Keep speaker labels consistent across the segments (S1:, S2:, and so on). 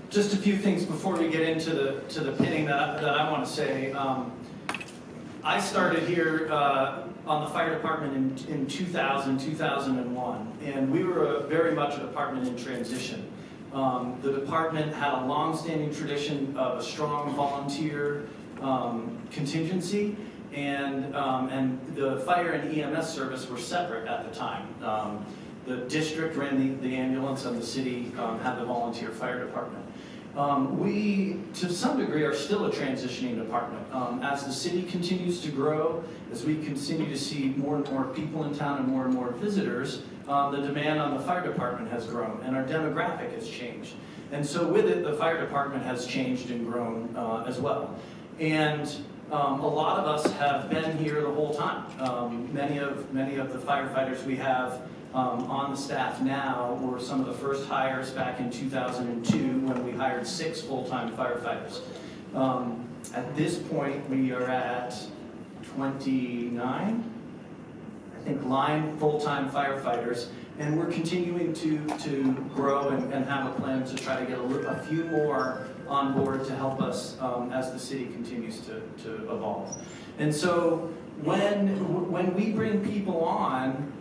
S1: Just a few things before we get into the pinning that I want to say. I started here on the fire department in 2001, and we were very much a department in transition. The department had a long-standing tradition of a strong volunteer contingency, and the fire and EMS service were separate at the time. The district ran the ambulance, and the city had the volunteer fire department. We, to some degree, are still a transitioning department. As the city continues to grow, as we continue to see more and more people in town and more visitors, the demand on the fire department has grown, and our demographic has changed. And so with it, the fire department has changed and grown as well. And a lot of us have been here the whole time. Many of the firefighters we have on the staff now were some of the first hires back in 2002 when we hired 6 full-time firefighters. At this point, we are at 29, I think, line full-time firefighters, and we're continuing to grow and have a plan to try to get a few more on board to help us as the city continues to evolve. And so when we bring people on,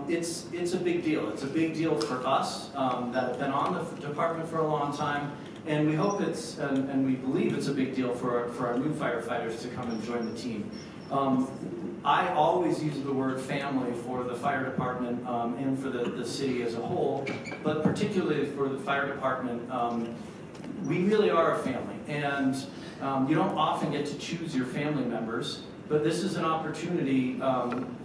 S1: it's a big deal. It's a big deal for us that have been on the department for a long time, and we hope and we believe it's a big deal for our new firefighters to come and join the team. I always use the word family for the fire department and for the city as a whole, but particularly for the fire department, we really are a family, and you don't often get to choose your family members, but this is an opportunity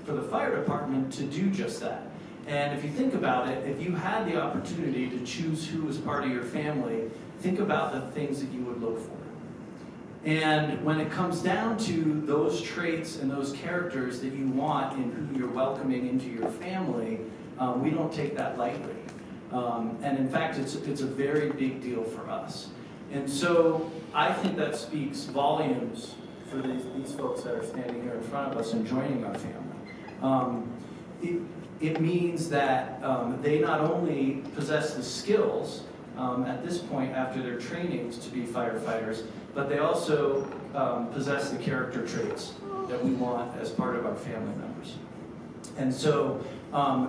S1: for the fire department to do just that. And if you think about it, if you had the opportunity to choose who was part of your family, think about the things that you would look for. And when it comes down to those traits and those characters that you want in who you're welcoming into your family, we don't take that lightly. And in fact, it's a very big deal for us. And so I think that speaks volumes for these folks that are standing here in front of us and joining our family. It means that they not only possess the skills at this point after their trainings to be firefighters, but they also possess the character traits that we want as part of our family members. And so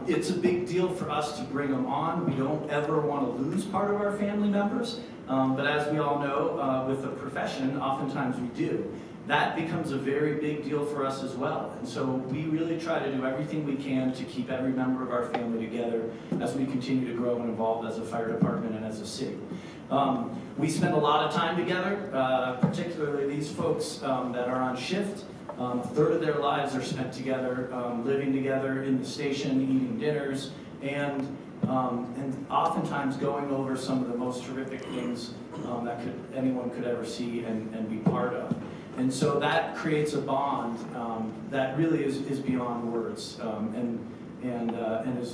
S1: it's a big deal for us to bring them on. We don't ever want to lose part of our family members, but as we all know, with the profession, oftentimes we do. That becomes a very big deal for us as well. And so we really try to do everything we can to keep every member of our family together as we continue to grow and evolve as a fire department and as a city. We spend a lot of time together, particularly these folks that are on shift. A third of their lives are spent together, living together in the station, eating dinners, and oftentimes going over some of the most terrific things that anyone could ever see and be part of. And so that creates a bond that really is beyond words and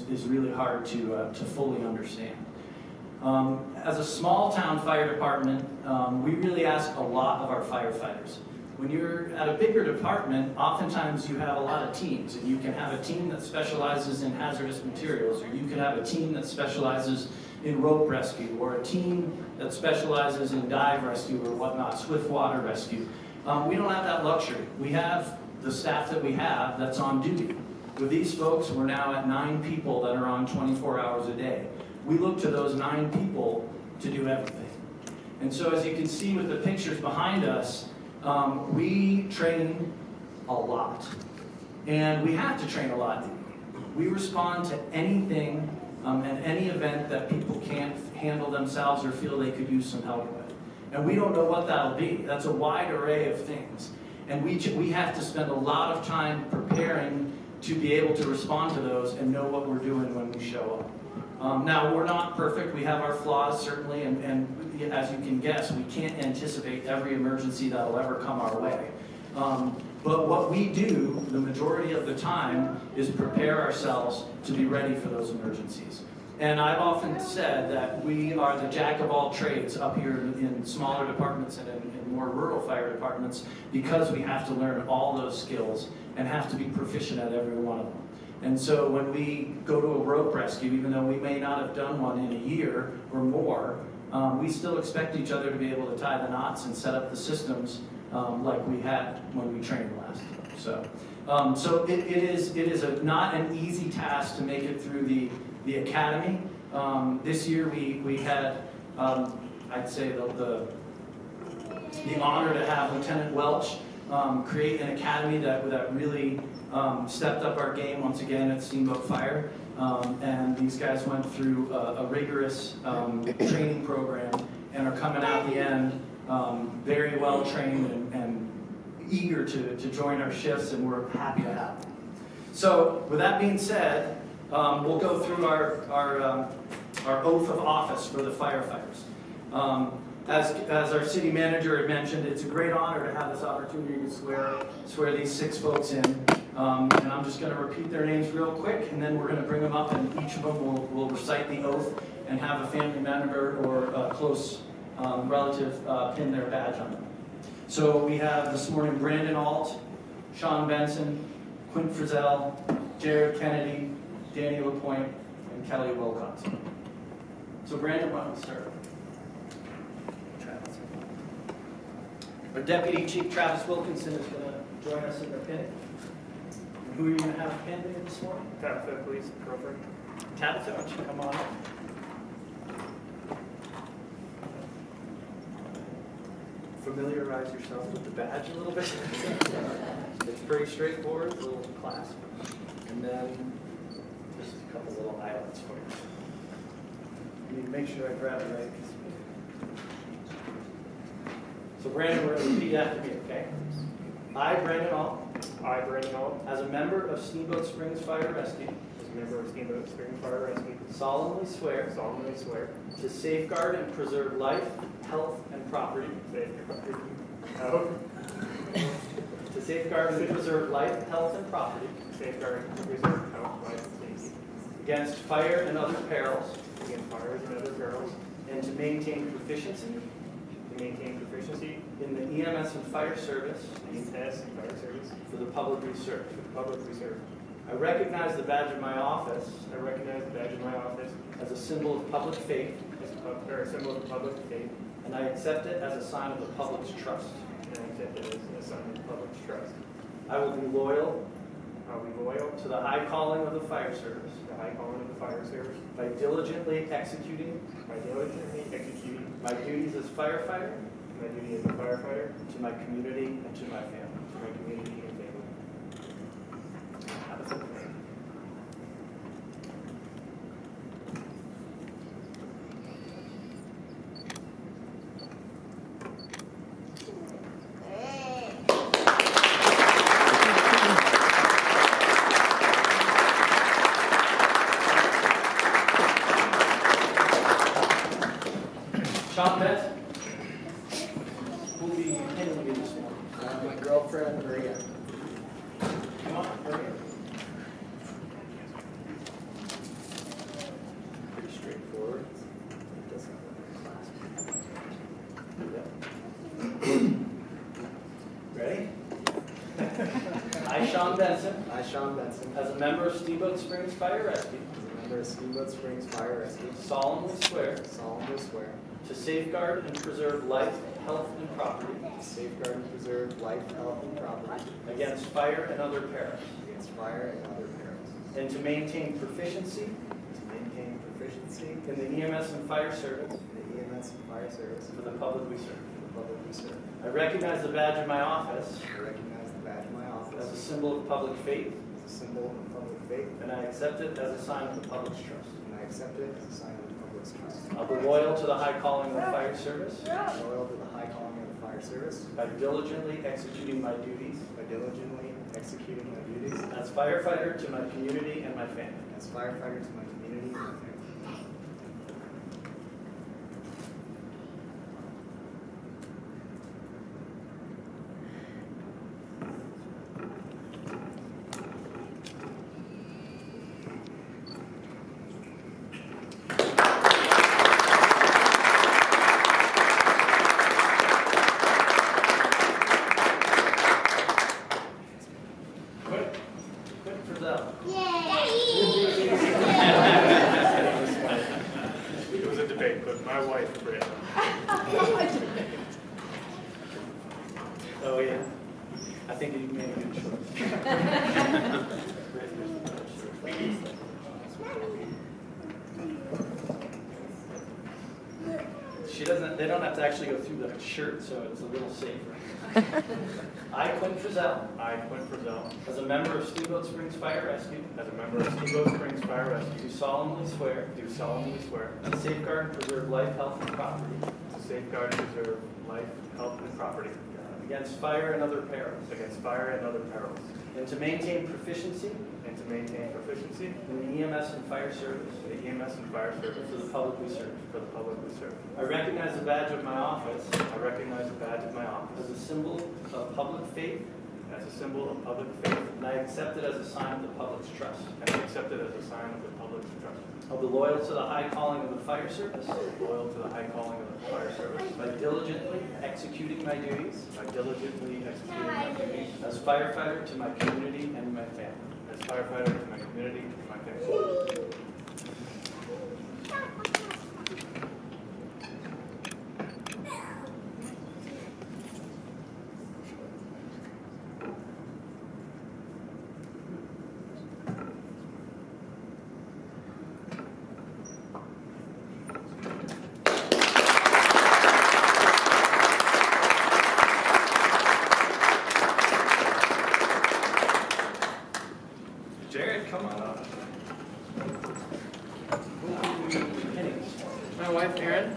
S1: is really hard to fully understand. As a small town fire department, we really ask a lot of our firefighters. When you're at a bigger department, oftentimes you have a lot of teams, and you can have a team that specializes in hazardous materials, or you can have a team that specializes in rope rescue, or a team that specializes in dive rescue or whatnot, swift water rescue. We don't have that luxury. We have the staff that we have that's on duty. With these folks, we're now at 9 people that are on 24 hours a day. We look to those 9 people to do everything. And so as you can see with the pictures behind us, we train a lot. And we have to train a lot. We respond to anything and any event that people can't handle themselves or feel they could use some help with. And we don't know what that'll be. That's a wide array of things. And we have to spend a lot of time preparing to be able to respond to those and know what we're doing when we show up. Now, we're not perfect. We have our flaws, certainly, and as you can guess, we can't anticipate every emergency that'll ever come our way. But what we do, the majority of the time, is prepare ourselves to be ready for those emergencies. And I've often said that we are the jack of all trades up here in smaller departments and in more rural fire departments, because we have to learn all those skills and have to be proficient at every one of them. And so when we go to a rope rescue, even though we may not have done one in a year or more, we still expect each other to be able to tie the knots and set up the systems like we had when we trained last. So it is not an easy task to make it through the academy. This year we had, I'd say, the honor to have Lieutenant Welch create an academy that really stepped up our game once again at Steamboat Fire. And these guys went through a rigorous training program and are coming out the end very well trained and eager to join our shifts, and we're happy to have them. So with that being said, we'll go through our oath of office for the firefighters. As our city manager had mentioned, it's a great honor to have this opportunity to swear these 6 folks in. And I'm just going to repeat their names real quick, and then we're going to bring them up, and each of them will recite the oath and have a family member or a close relative pin their badge on them. So we have this morning Brandon Alt, Sean Benson, Quint Frizzell, Jared Kennedy, Danny LaPointe, and Kelly Wilcox. So Brandon, why don't we start? Travis. Our Deputy Chief Travis Wilkinson is going to join us in the pinning. Who are you going to have pinned in this morning?
S2: Tabitha, please, girlfriend.
S1: Tabitha, why don't you come on up? Familiarize yourself with the badge a little bit. It's pretty straightforward, a little clasp. And then just a couple little highlights for you. You need to make sure I grab it right. So Brandon, we're going to repeat after me, okay? I, Brandon Alt,
S2: I, Brandon Alt,
S1: as a member of Steamboat Springs Fire Rescue,
S2: as a member of Steamboat Springs Fire Rescue,
S1: solemnly swear
S2: swear
S1: to safeguard and preserve life, health, and property. To safeguard and preserve life, health, and property
S2: Safeguard and preserve health, life, and safety
S1: against fire and other perils,
S2: against fires and other perils,
S1: and to maintain proficiency
S2: to maintain proficiency
S1: in the EMS and fire service
S2: in EMS and fire service
S1: for the public we serve.
S2: for the public we serve.
S1: I recognize the badge of my office
S2: I recognize the badge of my office
S1: as a symbol of public faith,
S2: as a symbol of public faith,
S1: and I accept it as a sign of the public's trust.
S2: and I accept it as a sign of the public's trust.
S1: I will be loyal
S2: I will be loyal
S1: to the high calling of the fire service
S2: to the high calling of the fire service
S1: by diligently executing
S2: by diligently executing
S1: my duties as firefighter
S2: my duty as a firefighter
S1: to my community and to my family.
S2: to my community and family.
S1: Have a good day. Sean Benson will be pinning you this morning.
S3: My girlfriend, Maria.
S1: Come on, hurry up. Pretty straightforward. Ready? I, Sean Benson,
S3: I, Sean Benson,
S1: as a member of Steamboat Springs Fire Rescue,
S3: as a member of Steamboat Springs Fire Rescue,
S1: solemnly swear
S3: solemnly swear
S1: to safeguard and preserve life, health, and property
S3: to safeguard and preserve life, health, and property
S1: against fire and other perils,
S3: against fire and other perils,
S1: and to maintain proficiency
S3: to maintain proficiency
S1: in the EMS and fire service
S3: in the EMS and fire service
S1: for the public we serve.
S3: for the public we serve.
S1: I recognize the badge of my office
S3: I recognize the badge of my
S1: as a
S3: office
S1: symbol of public faith,
S3: as a symbol of public faith,
S1: and I accept it as a sign of the public's trust.
S3: and I accept it as a sign of the public's trust.
S1: I'll be loyal to the high calling of the fire service
S3: Loyal to the high calling of the fire service
S1: by diligently executing my duties
S3: by diligently executing my duties
S1: as firefighter to my community and my family.
S3: as firefighter to my community and my family.
S1: Quit for them.
S4: Yay!
S2: for Brandon.
S1: Oh, yeah. I think you made a good choice. They don't have to actually go through the shirt, so it's a little safer. I, Quinn Frizzell,
S2: I, Quinn Frizzell,
S1: as a member of Steamboat Springs Fire Rescue,
S2: as a member of Steamboat Springs Fire Rescue,
S1: do solemnly swear
S2: do solemnly swear
S1: to safeguard and preserve life, health, and property
S2: to safeguard and preserve life, health, and property
S1: against fire and other perils,
S2: against fire and other perils,
S1: and to maintain proficiency
S2: and to maintain proficiency
S1: in the EMS and fire service
S2: in the EMS and fire service
S1: for the public we serve.
S2: for the public we serve.
S1: I recognize the badge of my office
S2: I recognize the badge of my office
S1: as a symbol of public faith,
S2: as a symbol of public faith,
S1: and I accept it as a sign of the public's trust.
S2: and I accept it as a sign of the public's trust.
S1: I'll be loyal to the high calling of the fire service
S2: Loyal to the high calling of the fire service,
S1: by diligently executing my duties
S2: by diligently executing my duties
S1: as firefighter to my community and my family.
S2: as firefighter to my community and my family.
S1: Jared, come on up.
S4: My wife, Erin.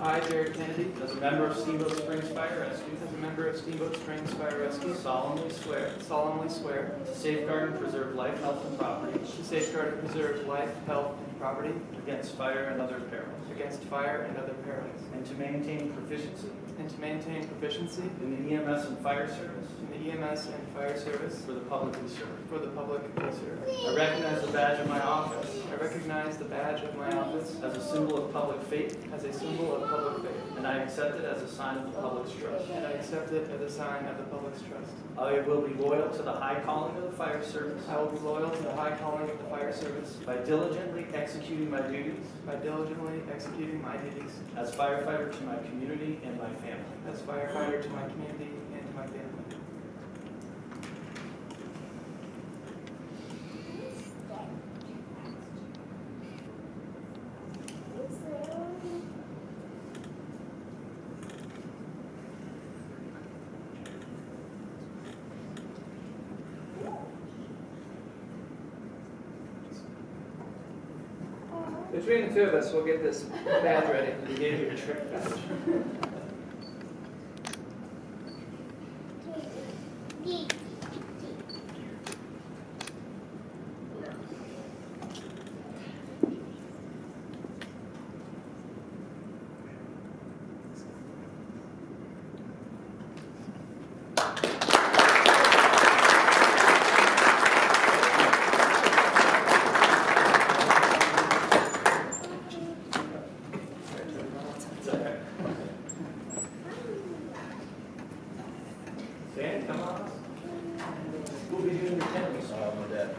S4: I, Jared Kennedy,
S1: As a member of Steamboat Springs Fire Rescue,
S4: as a member of Steamboat Springs Fire Rescue,
S1: solemnly swear
S4: solemnly swear
S1: to safeguard and preserve life, health, and property
S4: to safeguard and preserve life, health, and property
S1: against fire and other perils,
S4: against fire and other perils,
S1: and to maintain proficiency
S4: and to maintain proficiency
S1: in the EMS and fire service
S4: in the EMS and fire service
S1: for the public we serve.
S4: for the public we serve.
S1: I recognize the badge of my office
S4: I recognize the badge of my office
S1: as a symbol of public faith,
S4: as a symbol of public faith,
S1: and I accept it as a sign of the public's trust.
S4: and I accept it as a sign of the public's trust.
S1: I will be loyal to the high calling of the fire service
S4: I will be loyal to the high calling of the fire service
S1: by diligently executing my duties
S4: by diligently executing my duties
S1: as firefighter to my community and my family.
S4: as firefighter to my community and to my family. Between the two of us, we'll get this badge ready.
S1: We gave you a trick badge. Dan, come on. We'll be doing the tennis.
S5: My dad.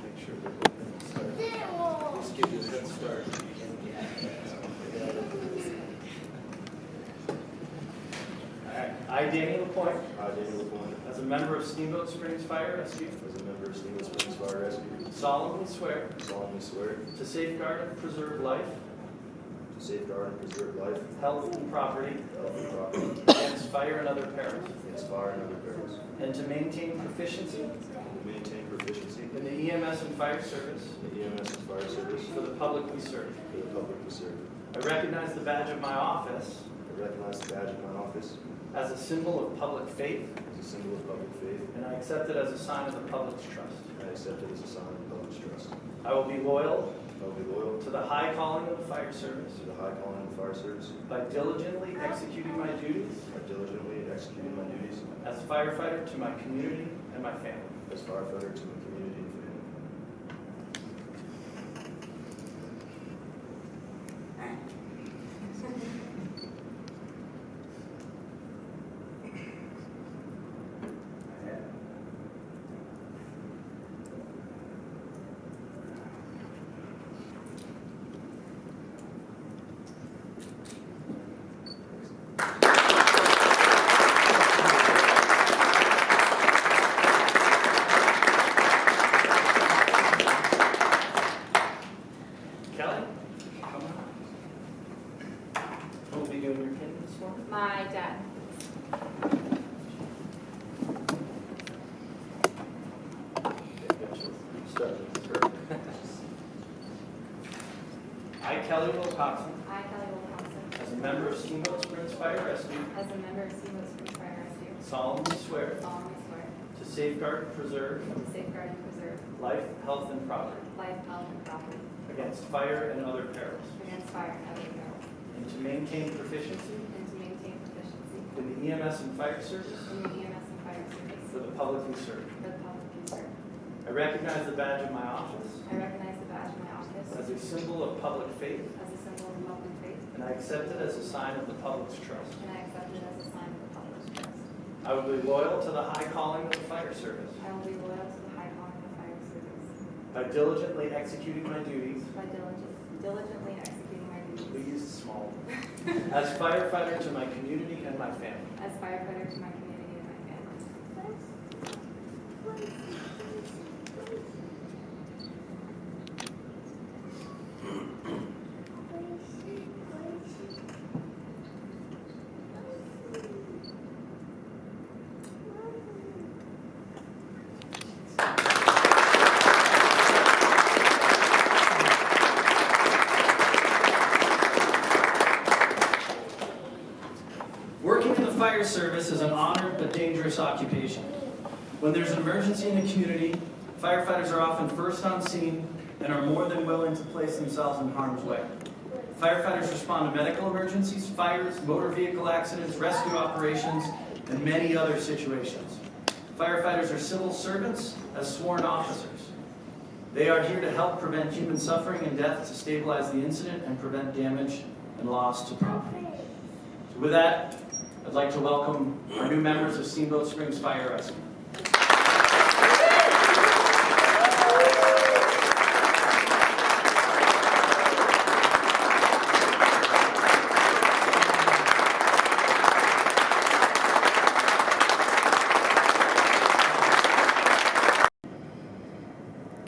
S1: Make sure we're Let's give you a good start. All right. I, Danny LaPointe,
S5: I, Daniel LaPointe,
S1: as a member of Steamboat Springs Fire Rescue,
S5: as a member of Steamboat Springs Fire Rescue,
S1: solemnly swear
S5: solemnly swear
S1: to safeguard and preserve life,
S5: to safeguard and preserve life,
S1: health, and property
S5: health, and property
S1: against fire and other perils,
S5: against fire and other perils,
S1: and to maintain proficiency
S5: and to maintain proficiency
S1: in the EMS and fire service
S5: in the EMS and fire service
S1: for the public we serve.
S5: for the public we serve.
S1: I recognize the badge of my office
S5: I recognize the badge of my office
S1: as a symbol of public faith,
S5: as a symbol of public faith,
S1: and I accept it as a sign of the public's trust.
S5: and I accept it as a sign of the public's trust.
S1: I will be loyal
S5: I will be loyal
S1: to the high calling of the fire service
S5: to the high calling of the fire service
S1: by diligently executing my duties
S5: by diligently executing my duties
S1: as firefighter to my community and my family.
S5: as firefighter to my community and family.
S1: I, Kelly Wilcoxon,
S6: I, Kelly Wilcoxon,
S1: as a member of Steamboat Springs Fire Rescue,
S6: as a member of Steamboat Springs Fire Rescue,
S1: solemnly swear
S6: solemnly swear
S1: to safeguard and preserve
S6: to safeguard and preserve
S1: life, health, and property
S6: life, health, and property
S1: against fire and other perils,
S6: against fire and other perils,
S1: and to maintain proficiency
S6: and to maintain proficiency
S1: in the EMS and fire service
S6: in the EMS and fire service
S1: for the public we serve.
S6: for the public you serve.
S1: I recognize the badge of my office
S6: I recognize the badge of my office
S1: as a symbol of public faith,
S6: as a symbol of public faith,
S1: and I accept it as a sign of the public's trust.
S6: and I accept it as a sign of the public's trust.
S1: I will be loyal to the high calling of the fire service
S6: I will be loyal to the high calling of the fire service
S1: by diligently executing my duties.
S6: by diligently executing my
S1: We
S6: duties
S1: use the small as firefighter to my community and my family.
S6: as firefighter to my community and my family.
S1: Working in the fire service is an honored but dangerous occupation. When there's an emergency in the community, firefighters are often first on scene and are more than willing to place themselves in harm's way. Firefighters respond to medical emergencies, fires, motor vehicle accidents, rescue operations, and many other situations. Firefighters are civil servants as sworn officers. They are here to help prevent human suffering and death, to stabilize the incident, and prevent damage and loss to property. So with that, I'd like to welcome our new members of Steamboat Springs Fire Rescue.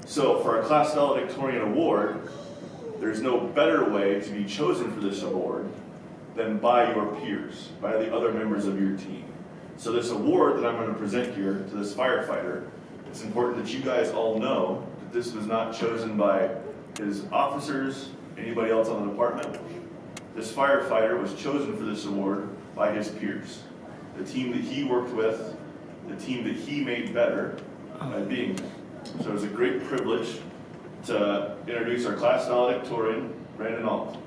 S7: So for our Class Valedictorian Award, there's no better way to be chosen for this award than by your peers, by the other members of your team. So this award that I'm going to present here to this firefighter, it's important that you guys all know that this was not chosen by his officers, anybody else on the department. This firefighter was chosen for this award by his peers, the team that he worked with, the team that he made better by being there. So it's a great privilege to introduce our class valedictorian, Brandon Alt.